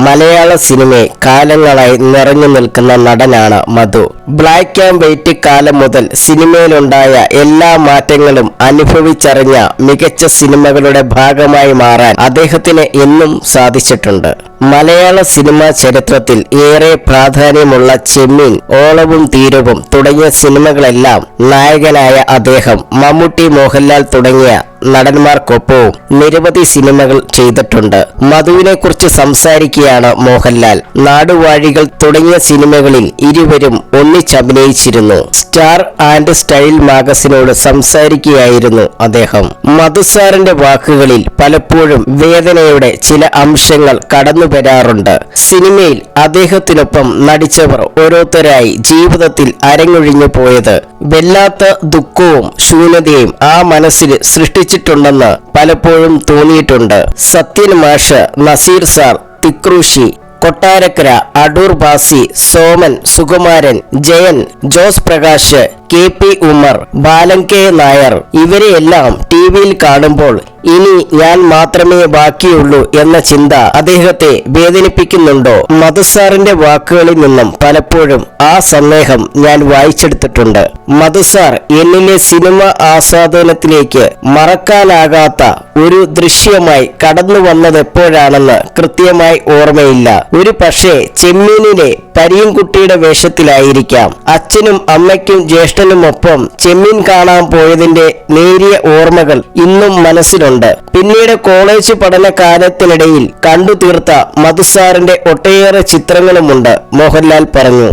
മലയാള സിനിമയെ കാലങ്ങളായി നിറഞ്ഞു നിൽക്കുന്ന നടനാണ് മധു. ബ്ലാക്ക് ആൻഡ് വൈറ്റ് കാലം മുതൽ സിനിമയിലുണ്ടായ എല്ലാ മാറ്റങ്ങളും അനുഭവിച്ചറിഞ്ഞ മികച്ച സിനിമകളുടെ ഭാഗമായി മാറാൻ അദ്ദേഹത്തിന് എന്നും സാധിച്ചിട്ടുണ്ട്. മലയാള സിനിമാ ചരിത്രത്തിൽ ഏറെ പ്രാധാന്യമുള്ള ചെമ്മീൻ, ഓളവും തീരവും തുടങ്ങിയ സിനിമകളെല്ലാം നായകനായ അദ്ദേഹം മമ്മൂട്ടി, മോഹൻലാൽ തുടങ്ങിയ നടന്മാർക്കൊപ്പവും നിരവധി സിനിമകൾ ചെയ്തിട്ടുണ്ട്. മധുവിനെ കുറിച്ച് സംസാരിക്കുകയാണ് മോഹൻലാൽ. നാടുവാഴികൾ തുടങ്ങിയ സിനിമകളിൽ ഇരുവരും ഒന്നിച്ചഭിനയിച്ചിരുന്നു. സ്റ്റാർ ആൻഡ് സ്റ്റൈൽ മാഗസിനോട് സംസാരിക്കുകയായിരുന്നു അദ്ദേഹം. മധുസാറിന്റെ വാക്കുകളിൽ പലപ്പോഴും വേദനയുടെ ചില അംശങ്ങൾ കടന്നു വരാറുണ്ട്. സിനിമയിൽ അദ്ദേഹത്തിനൊപ്പം നടിച്ചവർ ഓരോരുത്തരായി ജീവിതത്തിൽ അരങ്ങൊഴിഞ്ഞു പോയത് വല്ലാത്ത ദുഃഖവും ശൂന്യതയും ആ മനസ്സിൽ സൃഷ്ടിച്ചിട്ടുണ്ടെന്ന് പലപ്പോഴും തോന്നിയിട്ടുണ്ട്. സത്യൻ മാഷ്, നസീർ സാർ, തിക്രൂശി, കൊട്ടാരക്കര, അടൂർ ബാസി, സോമൻ, സുകുമാരൻ, ജയൻ, ജോസ് പ്രകാശ്, KP ഉമർ, ബാലൻ K നായർ ഇവരെയെല്ലാം ടിവിയിൽ കാണുമ്പോൾ ഇനി ഞാൻ മാത്രമേ ബാക്കിയുള്ളൂ എന്ന ചിന്ത അദ്ദേഹത്തെ വേദനിപ്പിക്കുന്നുണ്ടോ? മധുസാറിന്റെ വാക്കുകളിൽ നിന്നും പലപ്പോഴും ആ സന്ദേഹം ഞാൻ വായിച്ചെടുത്തിട്ടുണ്ട്. മധുസാർ എന്നിലെ സിനിമ ആസ്വാദനത്തിലേക്ക് മറക്കാനാകാത്ത ഒരു ദൃശ്യമായി കടന്നു വന്നതെപ്പോഴാണെന്ന് കൃത്യമായി ഓർമ്മയില്ല. ഒരു പക്ഷേ ചെമ്മീനിലെ പരിയൻകുട്ടിയുടെ വേഷത്തിലായിരിക്കാം. അച്ഛനും അമ്മയ്ക്കും ജ്യേഷ്ഠനുമൊപ്പം ചെമ്മീൻ കാണാൻ പോയതിന്റെ നേരിയ ഓർമ്മകൾ ഇന്നും മനസ്സിലുണ്ട്. പിന്നീട് കോളേജ് പഠനകാലത്തിനിടയിൽ കണ്ടു തീർത്ത മധുസാറിന്റെ ഒട്ടേറെ ചിത്രങ്ങളുമുണ്ട്, മോഹൻലാൽ പറഞ്ഞു.